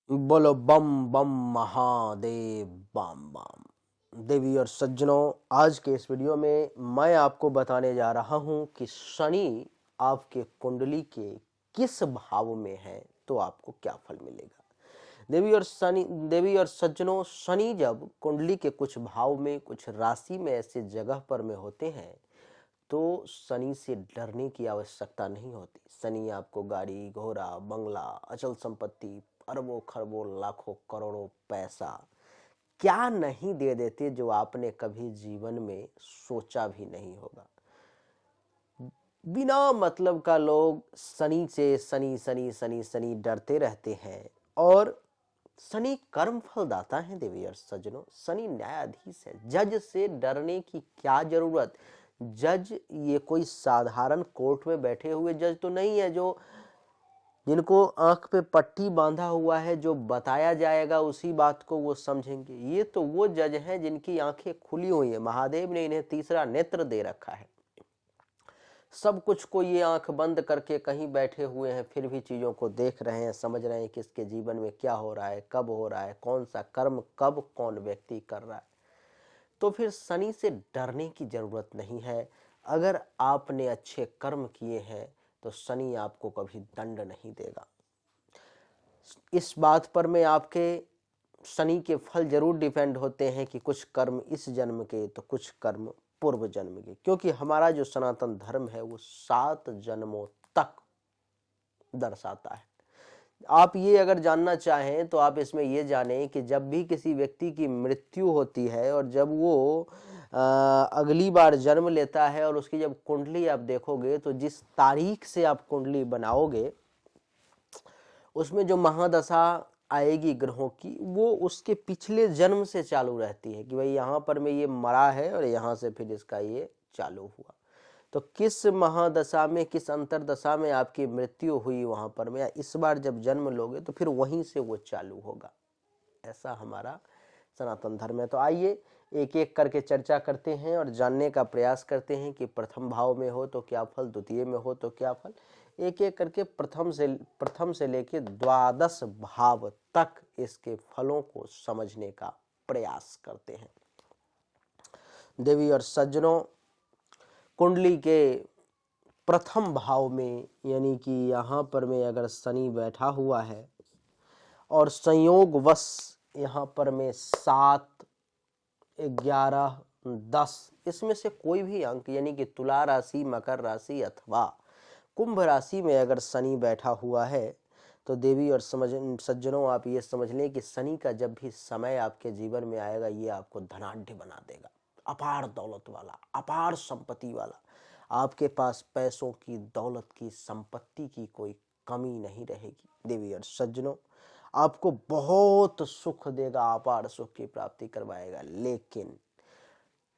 बोलो बम बम महादेव बम बम। देवी और सज्जनों, आज के इस वीडियो में मैं आपको बताने जा रहा हूं कि शनि आपके कुंडली के किस भाव में है तो आपको क्या फल मिलेगा। देवी और सज्जनों, शनि जब कुंडली के कुछ भाव में, कुछ राशि में, ऐसे जगह पर में होते हैं तो शनि से डरने की आवश्यकता नहीं होती। शनि आपको गाड़ी, घोड़ा, बंगला, अचल संपत्ति, अरबों खरबों, लाखों करोड़ों पैसा क्या नहीं दे देते जो आपने कभी जीवन में सोचा भी नहीं होगा। बिना मतलब का लोग शनि से शनि शनि शनि शनि डरते रहते हैं। और शनि कर्म फलदाता है देवी और सज्जनों, शनि न्यायाधीश है। जज से डरने की क्या जरूरत। जज ये कोई साधारण कोर्ट में बैठे हुए जज तो नहीं है जो जिनको आंख पे पट्टी बांधा हुआ है, जो बताया जाएगा उसी बात को वो समझेंगे। ये तो वो जज हैं जिनकी आंखें खुली हुई है। महादेव ने इन्हें तीसरा नेत्र दे रखा है। सब कुछ को ये आंख बंद करके कहीं बैठे हुए हैं, फिर भी चीजों को देख रहे हैं, समझ रहे हैं कि इसके जीवन में क्या हो रहा है, कब हो रहा है, कौन सा कर्म कब कौन व्यक्ति कर रहा है। तो फिर शनि से डरने की जरूरत नहीं है। अगर आपने अच्छे कर्म किए हैं तो शनि आपको कभी दंड नहीं देगा। इस बात पर में आपके शनि के फल जरूर डिपेंड होते हैं कि कुछ कर्म इस जन्म के तो कुछ कर्म पूर्व जन्म के, क्योंकि हमारा जो सनातन धर्म है वो 7 जन्मों तक दर्शाता है। आप ये अगर जानना चाहें तो आप इसमें ये जानें कि जब भी किसी व्यक्ति की मृत्यु होती है और जब वो अगली बार जन्म लेता है और उसकी जब कुंडली आप देखोगे तो जिस तारीख से आप कुंडली बनाओगे उसमें जो महादशा आएगी ग्रहों की वो उसके पिछले जन्म से चालू रहती है कि भाई यहाँ पर में ये मरा है और यहाँ से फिर इसका ये चालू हुआ। तो किस महादशा में, किस अंतरदशा में आपकी मृत्यु हुई वहां पर में, या इस बार जब जन्म लोगे तो फिर वहीं से वो चालू होगा। ऐसा हमारा सनातन धर्म है। तो आइए एक एक करके चर्चा करते हैं और जानने का प्रयास करते हैं कि प्रथम भाव में हो तो क्या फल, द्वितीय में हो तो क्या फल। एक एक करके प्रथम से लेके द्वादश भाव तक इसके फलों को समझने का प्रयास करते हैं। देवी और सज्जनों, कुंडली के प्रथम भाव में यानी कि यहाँ पर में अगर शनि बैठा हुआ है और संयोगवश यहाँ पर में 7, 11, 10 इसमें से कोई भी अंक यानी कि तुला राशि, मकर राशि अथवा कुंभ राशि में अगर शनि बैठा हुआ है तो देवी और सज्जनों, आप ये समझ लें कि शनि का जब भी समय आपके जीवन में आएगा ये आपको धनाढ्य बना देगा। अपार दौलत वाला, अपार संपत्ति वाला। आपके पास पैसों की, दौलत की, संपत्ति की कोई कमी नहीं रहेगी। देवी और सज्जनों, आपको बहुत सुख देगा, अपार सुख की प्राप्ति करवाएगा। लेकिन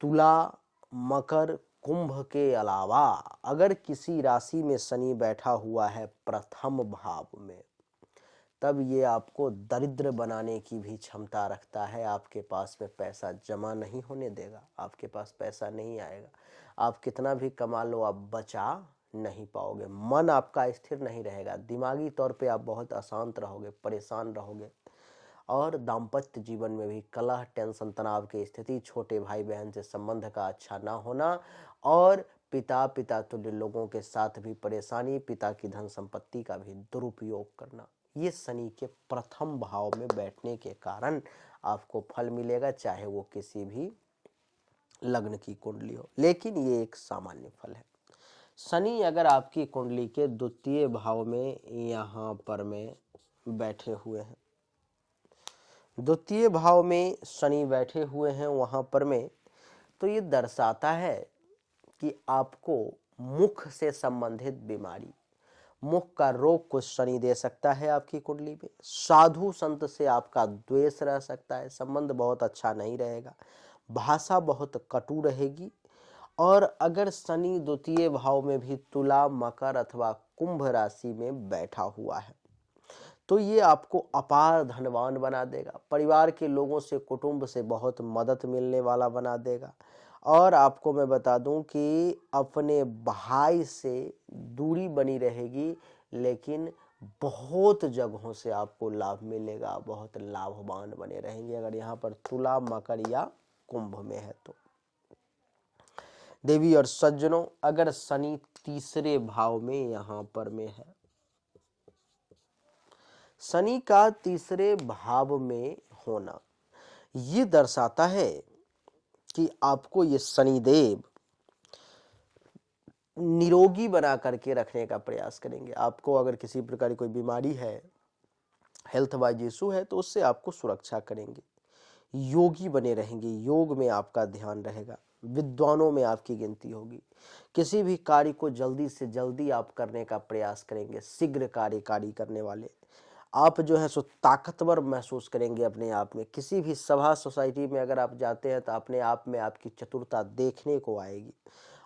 तुला, मकर, कुंभ के अलावा अगर किसी राशि में शनि बैठा हुआ है प्रथम भाव में, तब ये आपको दरिद्र बनाने की भी क्षमता रखता है। आपके पास में पैसा जमा नहीं होने देगा, आपके पास पैसा नहीं आएगा। आप कितना भी कमा लो आप बचा नहीं पाओगे। मन आपका स्थिर नहीं रहेगा, दिमागी तौर पे आप बहुत अशांत रहोगे, परेशान रहोगे। और दाम्पत्य जीवन में भी कलह, टेंशन, तनाव की स्थिति, छोटे भाई बहन से संबंध का अच्छा ना होना और पिता तुल्य लोगों के साथ भी परेशानी, पिता की धन संपत्ति का भी दुरुपयोग करना, ये शनि के प्रथम भाव में बैठने के कारण आपको फल मिलेगा, चाहे वो किसी भी लग्न की कुंडली हो। लेकिन ये एक सामान्य फल है। शनि अगर आपकी कुंडली के द्वितीय भाव में यहाँ पर में बैठे हुए हैं, द्वितीय भाव में शनि बैठे हुए हैं वहां पर में, तो ये दर्शाता है कि आपको मुख से संबंधित बीमारी, मुख का रोग कुछ शनि दे सकता है आपकी कुंडली में। साधु संत से आपका द्वेष रह सकता है, संबंध बहुत अच्छा नहीं रहेगा, भाषा बहुत कटु रहेगी। और अगर शनि द्वितीय भाव में भी तुला, मकर अथवा कुंभ राशि में बैठा हुआ है तो ये आपको अपार धनवान बना देगा। परिवार के लोगों से, कुटुंब से बहुत मदद मिलने वाला बना देगा। और आपको मैं बता दूं कि अपने भाई से दूरी बनी रहेगी, लेकिन बहुत जगहों से आपको लाभ मिलेगा, बहुत लाभवान बने रहेंगे अगर यहाँ पर तुला, मकर या कुंभ में है तो। देवी और सज्जनों, अगर शनि तीसरे भाव में यहाँ पर में है, शनि का तीसरे भाव में होना ये दर्शाता है कि आपको ये शनिदेव निरोगी बना करके रखने का प्रयास करेंगे। आपको अगर किसी प्रकार की कोई बीमारी है, हेल्थ वाइज इशू है, तो उससे आपको सुरक्षा करेंगे। योगी बने रहेंगे, योग में आपका ध्यान रहेगा, विद्वानों में आपकी गिनती होगी। किसी भी कार्य को जल्दी से जल्दी आप करने का प्रयास करेंगे, शीघ्र कार्यकारी करने वाले आप जो है सो ताकतवर महसूस करेंगे अपने आप में। किसी भी सभा सोसाइटी में अगर आप जाते हैं तो अपने आप में आपकी चतुरता देखने को आएगी।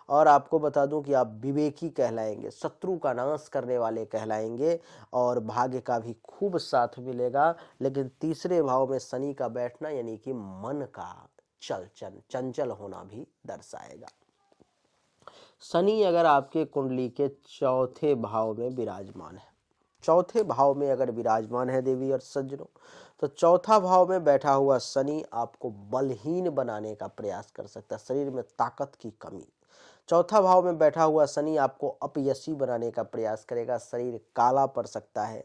और आपको बता दूं कि आप विवेकी कहलाएंगे, शत्रु का नाश करने वाले कहलाएंगे और भाग्य का भी खूब साथ मिलेगा। लेकिन तीसरे भाव में शनि का बैठना यानी कि मन का चंचल होना भी दर्शाएगा। शनि अगर आपके कुंडली के चौथे भाव में विराजमान है, चौथे भाव में अगर विराजमान है देवी और सज्जनों, तो चौथा भाव में बैठा हुआ शनि आपको बलहीन बनाने का प्रयास कर सकता है, शरीर में ताकत की कमी। चौथा भाव में बैठा हुआ शनि आपको अपयशी बनाने का प्रयास करेगा, शरीर काला पड़ सकता है,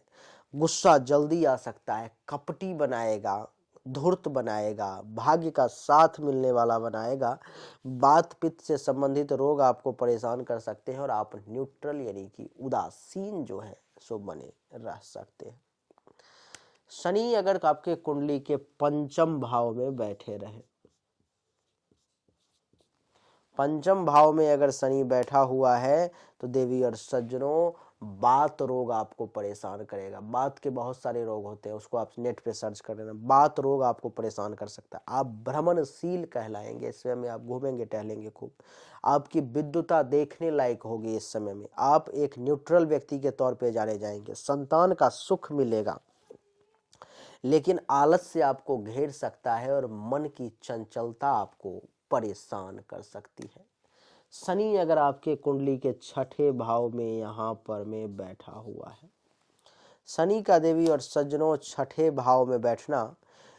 गुस्सा जल्दी आ सकता है, कपटी बनाएगा, धूर्त बनाएगा, भाग्य का साथ मिलने वाला बनाएगा। बात पित्त से संबंधित रोग आपको परेशान कर सकते हैं और आप न्यूट्रल यानी कि उदासीन जो है सो बने रह सकते हैं। शनि अगर आपके कुंडली के पंचम भाव में बैठे रहे, पंचम भाव में अगर शनि बैठा हुआ है तो देवी और सज्जनों बात रोग आपको परेशान करेगा। बात के बहुत सारे रोग होते हैं, उसको आप नेट पे सर्च कर लेना। बात रोग आपको परेशान कर सकता है। आप भ्रमणशील कहलाएंगे, इस समय में आप घूमेंगे टहलेंगे खूब, आपकी विद्युता देखने लायक होगी। इस समय में आप एक न्यूट्रल व्यक्ति के तौर पे जाने जाएंगे। संतान का सुख मिलेगा, लेकिन आलस्य आपको घेर सकता है और मन की चंचलता आपको परेशान कर सकती है। शनि अगर आपके कुंडली के छठे भाव में यहाँ पर में बैठा हुआ है, शनि का देवी और सज्जनों छठे भाव में बैठना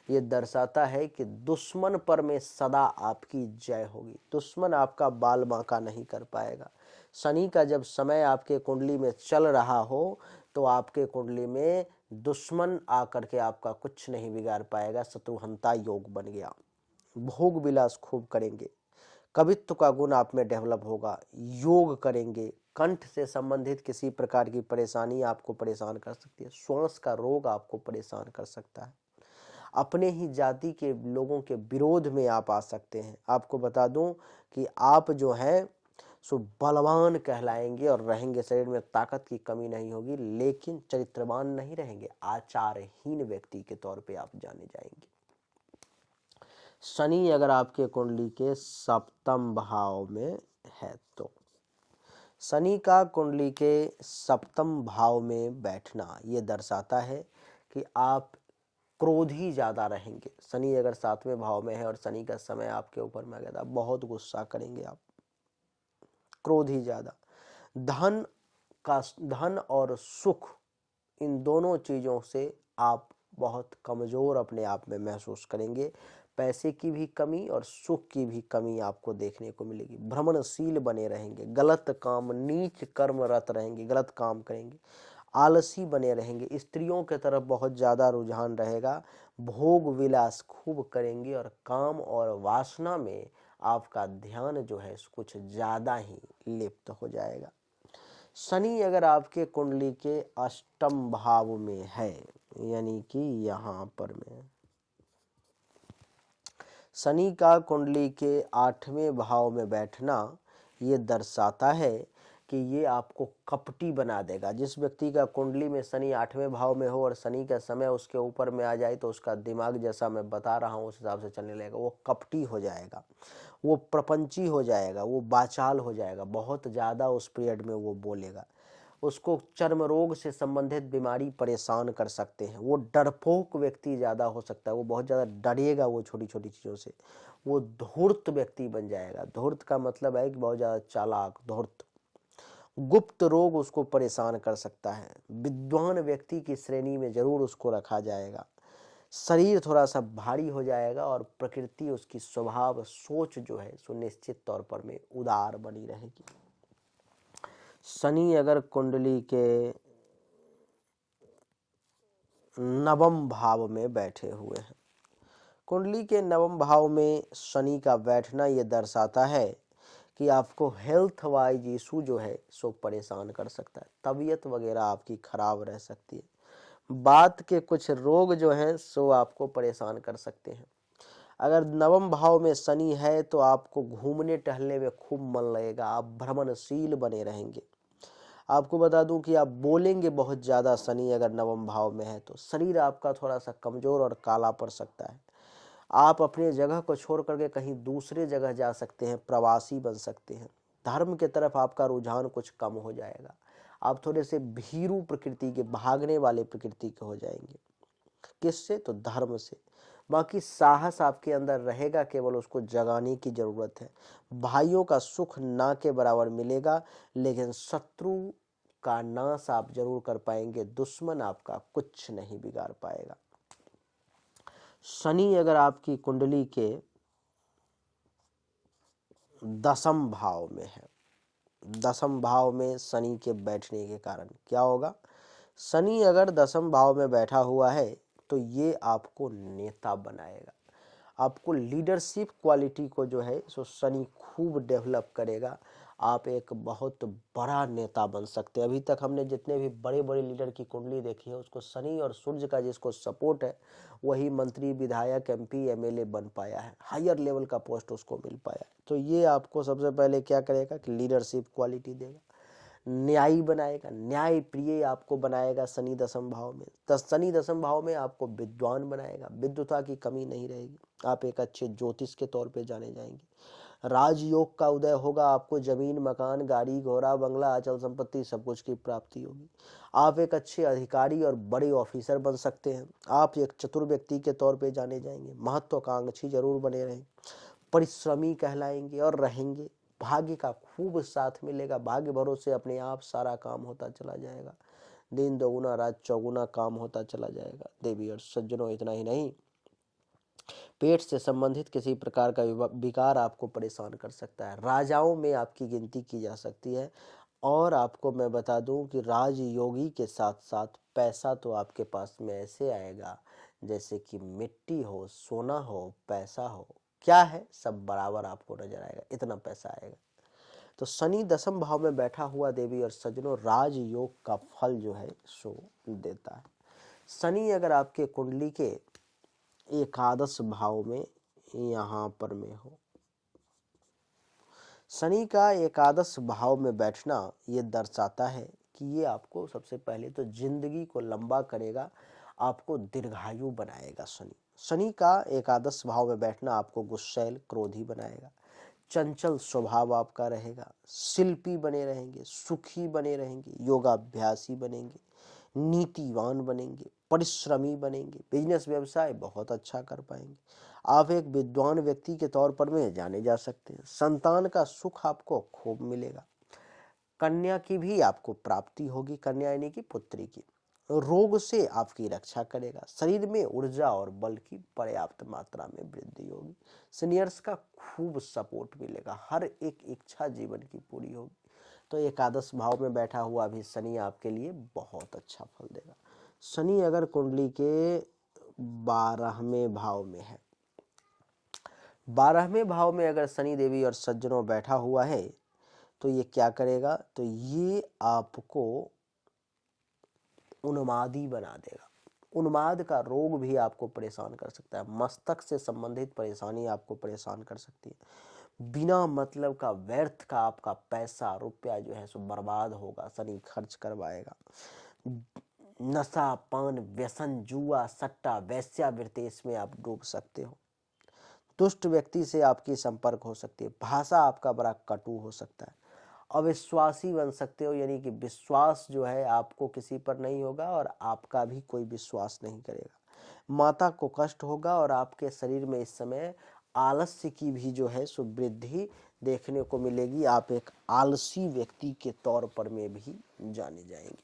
ये दर्शाता है कि दुश्मन पर में सदा आपकी जय होगी। दुश्मन आपका बाल बांका नहीं कर पाएगा। शनि का जब समय आपके कुंडली में चल रहा हो तो आपके कुंडली में दुश्मन आकर के आपका कुछ नहीं बिगाड़ पाएगा। शत्रुहंता योग बन गया। भोग विलास खूब करेंगे, कवित्व का गुण आप में डेवलप होगा, योग करेंगे। कंठ से संबंधित किसी प्रकार की परेशानी आपको परेशान कर सकती है, श्वास का रोग आपको परेशान कर सकता है, अपने ही जाति के लोगों के विरोध में आप आ सकते हैं। आपको बता दूं कि आप जो है सो बलवान कहलाएंगे और रहेंगे, शरीर में ताकत की कमी नहीं होगी, लेकिन चरित्रवान नहीं रहेंगे, आचारहीन व्यक्ति के तौर पे आप जाने जाएंगे। शनि अगर आपके कुंडली के सप्तम भाव में है तो शनि का कुंडली के सप्तम भाव में बैठना ये दर्शाता है कि आप क्रोधी ज्यादा रहेंगे। शनि अगर सातवें भाव में है और शनि का समय आपके ऊपर में आ गया, बहुत गुस्सा करेंगे आप, क्रोधी ज्यादा। धन और सुख, इन दोनों चीजों से आप बहुत कमजोर अपने आप में महसूस करेंगे। पैसे की भी कमी और सुख की भी कमी आपको देखने को मिलेगी। भ्रमणशील बने रहेंगे, गलत काम, नीच कर्मरत रहेंगे, गलत काम करेंगे, आलसी बने रहेंगे, स्त्रियों के तरफ बहुत ज्यादा रुझान रहेगा, भोग विलास खूब करेंगे और काम और वासना में आपका ध्यान जो है कुछ ज्यादा ही लिप्त हो जाएगा। शनि अगर आपके कुंडली के अष्टम भाव में है, यानी कि यहाँ पर में शनि का कुंडली के आठवें भाव में बैठना ये दर्शाता है कि ये आपको कपटी बना देगा। जिस व्यक्ति का कुंडली में शनि आठवें भाव में हो और शनि का समय उसके ऊपर में आ जाए तो उसका दिमाग, जैसा मैं बता रहा हूँ उस हिसाब से चलने लगेगा। वो कपटी हो जाएगा, वो प्रपंची हो जाएगा, वो बाचाल हो जाएगा, बहुत ज़्यादा उस पीरियड में वो बोलेगा। उसको चर्म रोग से संबंधित बीमारी परेशान कर सकते हैं। वो डरपोक व्यक्ति ज़्यादा हो सकता है, वो बहुत ज़्यादा डरेगा वो छोटी छोटी चीज़ों से। वो धूर्त व्यक्ति बन जाएगा। धूर्त का मतलब है कि बहुत ज़्यादा चालाक, धूर्त। गुप्त रोग उसको परेशान कर सकता है। विद्वान व्यक्ति की श्रेणी में जरूर उसको रखा जाएगा। शरीर थोड़ा सा भारी हो जाएगा और प्रकृति, उसकी स्वभाव, सोच जो है सो निश्चित तौर पर में उदार बनी रहेगी। शनि अगर कुंडली के नवम भाव में बैठे हुए हैं, कुंडली के नवम भाव में शनि का बैठना ये दर्शाता है कि आपको हेल्थ वाइज इशू जो है सो परेशान कर सकता है। तबीयत वगैरह आपकी खराब रह सकती है। बात के कुछ रोग जो हैं सो आपको परेशान कर सकते हैं। अगर नवम भाव में शनि है तो आपको घूमने टहलने में खूब मन लगेगा। आप भ्रमणशील बने रहेंगे। आपको बता दूं कि आप बोलेंगे बहुत ज़्यादा। शनि अगर नवम भाव में है तो शरीर आपका थोड़ा सा कमज़ोर और काला पड़ सकता है। आप अपने जगह को छोड़ करके कहीं दूसरे जगह जा सकते हैं, प्रवासी बन सकते हैं। धर्म के तरफ आपका रुझान कुछ कम हो जाएगा। आप थोड़े से भीरू प्रकृति के, भागने वाले प्रकृति के हो जाएंगे। किससे? तो धर्म से। बाकी साहस आपके अंदर रहेगा, केवल उसको जगाने की जरूरत है। भाइयों का सुख ना के बराबर मिलेगा, लेकिन शत्रु का नाश आप जरूर कर पाएंगे। दुश्मन आपका कुछ नहीं बिगाड़ पाएगा। शनि अगर आपकी कुंडली के दसम भाव में है, दसम भाव में शनि के बैठने के कारण क्या होगा? शनि अगर दसम भाव में बैठा हुआ है तो ये आपको नेता बनाएगा। आपको लीडरशिप क्वालिटी को जो है सो शनि खूब डेवलप करेगा। आप एक बहुत बड़ा नेता बन सकते हैं। अभी तक हमने जितने भी बड़े बड़े लीडर की कुंडली देखी है, उसको शनि और सूर्य का जिसको सपोर्ट है, वही मंत्री, विधायक, एमपी, एमएलए बन पाया है। हायर लेवल का पोस्ट उसको मिल पाया है। तो ये आपको सबसे पहले क्या करेगा कि लीडरशिप क्वालिटी देगा। न्यायी बनाएगा, न्याय प्रिय आपको बनाएगा शनि दसम भाव में। शनि दसम भाव में आपको विद्वान बनाएगा। विद्वता की कमी नहीं रहेगी। आप एक अच्छे ज्योतिष के तौर पे जाने जाएंगे। राजयोग का उदय होगा। आपको जमीन, मकान, गाड़ी, घोड़ा, बंगला, अचल संपत्ति सब कुछ की प्राप्ति होगी। आप एक अच्छे अधिकारी और बड़े ऑफिसर बन सकते हैं। आप एक चतुर व्यक्ति के तौर पे जाने जाएंगे। महत्वाकांक्षी जरूर बने रहें। परिश्रमी कहलाएंगे और रहेंगे। भाग्य का खूब साथ मिलेगा। भाग्य भरोसे अपने आप सारा काम होता चला जाएगा। दिन दोगुना रात चौगुना काम होता चला जाएगा। देवी और सज्जनों, इतना ही नहीं, पेट से संबंधित किसी प्रकार का विकार आपको परेशान कर सकता है। राजाओं में आपकी गिनती की जा सकती है। और आपको मैं बता दूं कि राजयोगी के साथ साथ पैसा तो आपके पास में ऐसे आएगा जैसे कि मिट्टी हो, सोना हो, पैसा हो। क्या है, सब बराबर आपको नजर आएगा। इतना पैसा आएगा। तो शनि दसम भाव में बैठा हुआ देवी और सज्जनों राजयोग का फल जो है सो देता है। शनि अगर आपके कुंडली के एकादश भाव में यहाँ पर में हो, शनि का एकादश भाव में बैठना ये दर्शाता है कि ये आपको सबसे पहले तो जिंदगी को लंबा करेगा, आपको दीर्घायु बनाएगा। शनि का एकादश भाव में बैठना आपको गुस्सैल, क्रोधी बनाएगा। चंचल स्वभाव आपका रहेगा। शिल्पी बने रहेंगे, सुखी बने रहेंगे, योगाभ्यासी बनेंगे, नीतिवान बनेंगे, परिश्रमी बनेंगे। बिजनेस व्यवसाय बहुत अच्छा कर पाएंगे। आप एक विद्वान व्यक्ति के तौर पर में जाने जा सकते हैं। संतान का सुख आपको खूब मिलेगा। कन्या की भी आपको प्राप्ति होगी। कन्या यानी कि पुत्री की। रोग से आपकी रक्षा करेगा। शरीर में ऊर्जा और बल की पर्याप्त मात्रा में वृद्धि होगी। सीनियर्स का खूब सपोर्ट मिलेगा। हर एक इच्छा जीवन की पूरी होगी। तो एकादश भाव में बैठा हुआ भी शनि आपके लिए बहुत अच्छा फल देगा। शनि अगर कुंडली के 12वें भाव में है, 12वें भाव में अगर शनि देवी और सज्जनों बैठा हुआ है तो ये क्या करेगा? तो ये आपको उन्मादी बना देगा। उन्माद का रोग भी आपको परेशान कर सकता है। मस्तक से संबंधित परेशानी आपको परेशान कर सकती है। बिना मतलब का व्यर्थ का आपका पैसा रुपया जो है सो बर्बाद होगा। शनि खर्च करवाएगा। नशा, पान, व्यसन, जुआ, सट्टा, वेश्यावृत्ति, इसमें आप डूब सकते हो। दुष्ट व्यक्ति से आपकी संपर्क हो सकती है। भाषा आपका बड़ा कटु हो सकता है। अविश्वासी बन सकते हो, यानी कि विश्वास जो है आपको किसी पर नहीं होगा और आपका भी कोई विश्वास नहीं करेगा। माता को कष्ट होगा और आपके शरीर में इस समय आलस्य की भी जो है सो वृद्धि देखने को मिलेगी। आप एक आलसी व्यक्ति के तौर पर में भी जाने जाएंगे।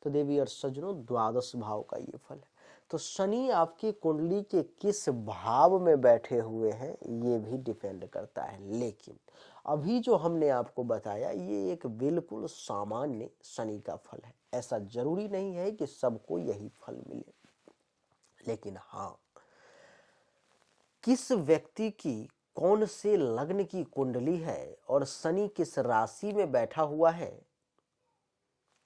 तो देवी और सज्जनों, द्वादश भाव का ये फल है। तो शनि आपकी कुंडली के किस भाव में बैठे हुए हैं ये भी डिपेंड करता है, लेकिन अभी जो हमने आपको बताया ये एक बिल्कुल सामान्य शनि का फल है। ऐसा जरूरी नहीं है कि सबको यही फल मिले, लेकिन हाँ, किस व्यक्ति की कौन से लग्न की कुंडली है और शनि किस राशि में बैठा हुआ है,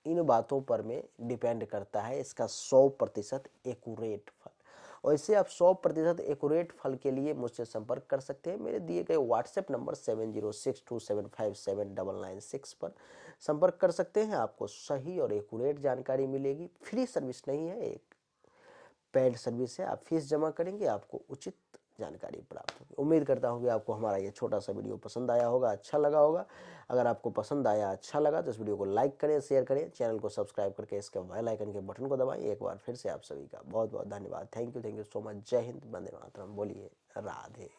इन बातों पर में डिपेंड करता है इसका 100% एक्यूरेट फल। और इससे आप 100% एक्यूरेट फल के लिए मुझसे संपर्क कर सकते हैं। मेरे दिए गए व्हाट्सएप नंबर 7062757996 पर संपर्क कर सकते हैं। आपको सही और एक्यूरेट जानकारी मिलेगी। फ्री सर्विस नहीं है, एक पेड सर्विस है। आप फीस जमा करेंगे, आपको उचित जानकारी प्राप्त होगी। उम्मीद करता हूँ कि आपको हमारा ये छोटा सा वीडियो पसंद आया होगा, अच्छा लगा होगा। अगर आपको पसंद आया, अच्छा लगा तो इस वीडियो को लाइक करें, शेयर करें, चैनल को सब्सक्राइब करके इसके बेल आइकन के बटन को दबाएं। एक बार फिर से आप सभी का बहुत बहुत धन्यवाद। Thank you so much. जय हिंद, वंदे मातरम। बोलिए राधे।